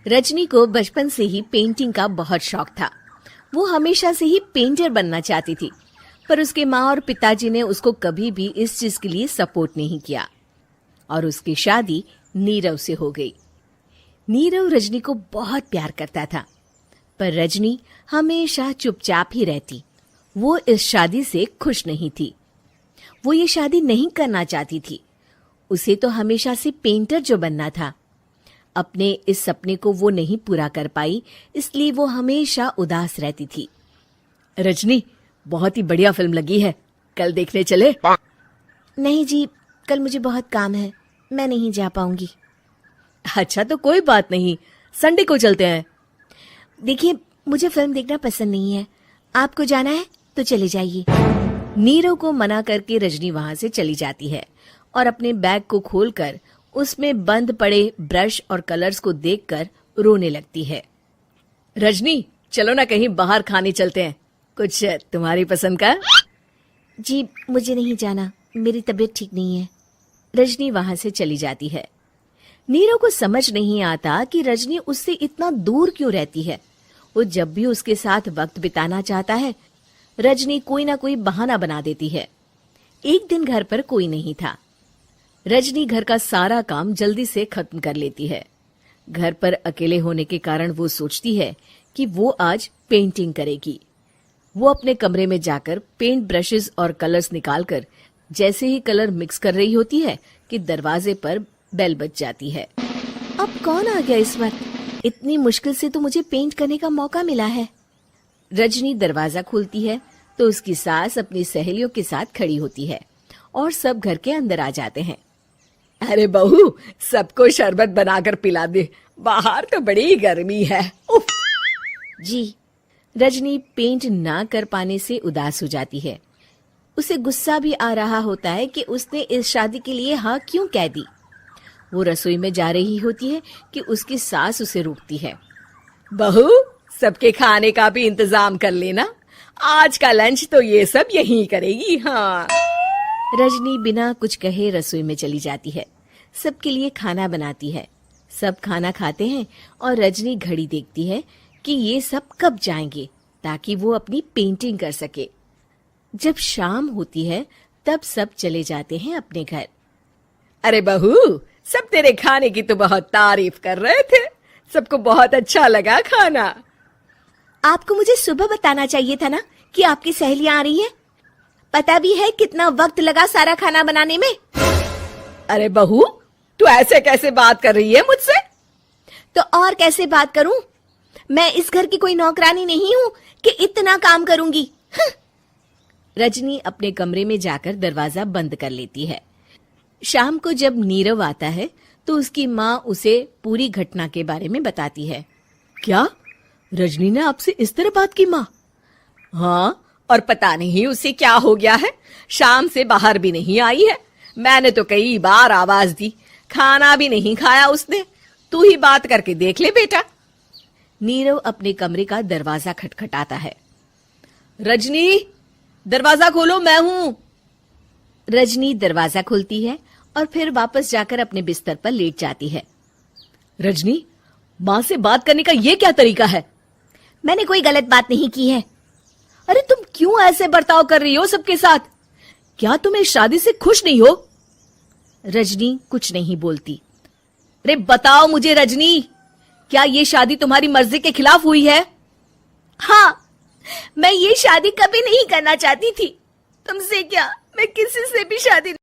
रजनी को बचपन से ही पेंटिंग का बहुत शौक था। वो हमेशा से ही पेंटर बनना चाहती थी, पर उसके माँ और पिताजी ने उसको कभी भी इस चीज के लिए सपोर्ट नहीं किया और उसकी शादी नीरव से हो गई। नीरव रजनी को बहुत प्यार करता था, पर रजनी हमेशा चुपचाप ही रहती। वो इस शादी से खुश नहीं थी। वो ये शादी नहीं करना चाहती थी। उसे तो हमेशा से पेंटर जो बनना था। अपने इस सपने को वो नहीं पूरा कर पाई, इसलिए वो हमेशा उदास रहती थी। रजनी, बहुत ही बढ़िया फिल्म लगी है, कल देखने चले? नहीं जी, कल मुझे बहुत काम है, मैं नहीं जा पाऊंगी। अच्छा तो कोई बात नहीं, संडे को चलते हैं। देखिए, मुझे फिल्म देखना पसंद नहीं है। आपको जाना है तो चले जाइए। नीरव को मना करके रजनी वहां से चली जाती है और अपने बैग को खोलकर उसमें बंद पड़े ब्रश और कलर्स को देखकर रोने लगती है। रजनी, चलो ना कहीं बाहर खाने चलते हैं, कुछ तुम्हारी पसंद का। जी, मुझे नहीं जाना, मेरी तबीयत ठीक नहीं है। रजनी वहां से चली जाती है। नीरव को समझ नहीं आता कि रजनी उससे इतना दूर क्यों रहती है। वो जब भी उसके साथ वक्त बिताना चाहता है, रजनी कोई ना कोई बहाना बना देती है। एक दिन घर पर कोई नहीं था। रजनी घर का सारा काम जल्दी से खत्म कर लेती है। घर पर अकेले होने के कारण वो सोचती है कि वो आज पेंटिंग करेगी। वो अपने कमरे में जाकर पेंट ब्रशेस और कलर्स निकालकर जैसे ही कलर मिक्स कर रही होती है कि दरवाजे पर बेल बज जाती है। अब कौन आ गया इस वक्त? इतनी मुश्किल से तो मुझे पेंट करने का मौका मिला है। रजनी दरवाजा खोलती है तो उसकी सास अपनी सहेलियों के साथ खड़ी होती है और सब घर के अंदर आ जाते हैं। अरे बहू, सबको शरबत बनाकर पिला दे, बाहर तो बड़ी गर्मी है। उफ। जी। रजनी पेंट ना कर पाने से उदास हो जाती है। उसे गुस्सा भी आ रहा होता है कि उसने इस शादी के लिए हाँ क्यों कह दी। वो रसोई में जा रही होती है कि उसकी सास उसे रोकती है। बहू, सबके खाने का भी इंतजाम कर लेना, आज का लंच तो ये सब यहीं करेगी। हाँ। रजनी बिना कुछ कहे रसोई में चली जाती है। सबके लिए खाना बनाती है। सब खाना खाते हैं और रजनी घड़ी देखती है कि ये सब कब जाएंगे ताकि वो अपनी पेंटिंग कर सके। जब शाम होती है तब सब चले जाते हैं अपने घर। अरे बहू, सब तेरे खाने की तो बहुत तारीफ कर रहे थे, सबको बहुत अच्छा लगा खाना। आपको मुझे सुबह बताना चाहिए था ना कि आपकी सहेलियां आ रही हैं। पता भी है कितना वक्त लगा सारा खाना बनाने में। अरे बहू, तू ऐसे कैसे बात कर रही है मुझसे? तो और कैसे बात करूं? मैं इस घर की कोई नौकरानी नहीं हूं कि इतना काम करूंगी। रजनी अपने कमरे में जाकर दरवाजा बंद कर लेती है। शाम को जब नीरव आता है तो उसकी माँ उसे पूरी घटना के बारे में बताती है। क्या रजनी ने आपसे इस तरह बात की माँ? हाँ, और पता नहीं उसे क्या हो गया है, शाम से बाहर भी नहीं आई है। मैंने तो कई बार आवाज दी, खाना भी नहीं खाया उसने। तू ही बात करके देख ले बेटा। नीरव अपने कमरे का दरवाजा खटखटाता है। रजनी, दरवाजा खोलो, मैं हूं। रजनी दरवाजा खोलती है और फिर वापस जाकर अपने बिस्तर पर लेट जाती है। रजनी, माँ से बात करने का ये क्या तरीका है? मैंने कोई गलत बात नहीं की है। अरे तुम क्यों ऐसे बर्ताव कर रही हो सबके साथ? क्या तुम इस शादी से खुश नहीं हो? रजनी कुछ नहीं बोलती। अरे बताओ मुझे रजनी, क्या ये शादी तुम्हारी मर्जी के खिलाफ हुई है? हाँ, मैं ये शादी कभी नहीं करना चाहती थी। तुमसे क्या, मैं किसी से भी शादी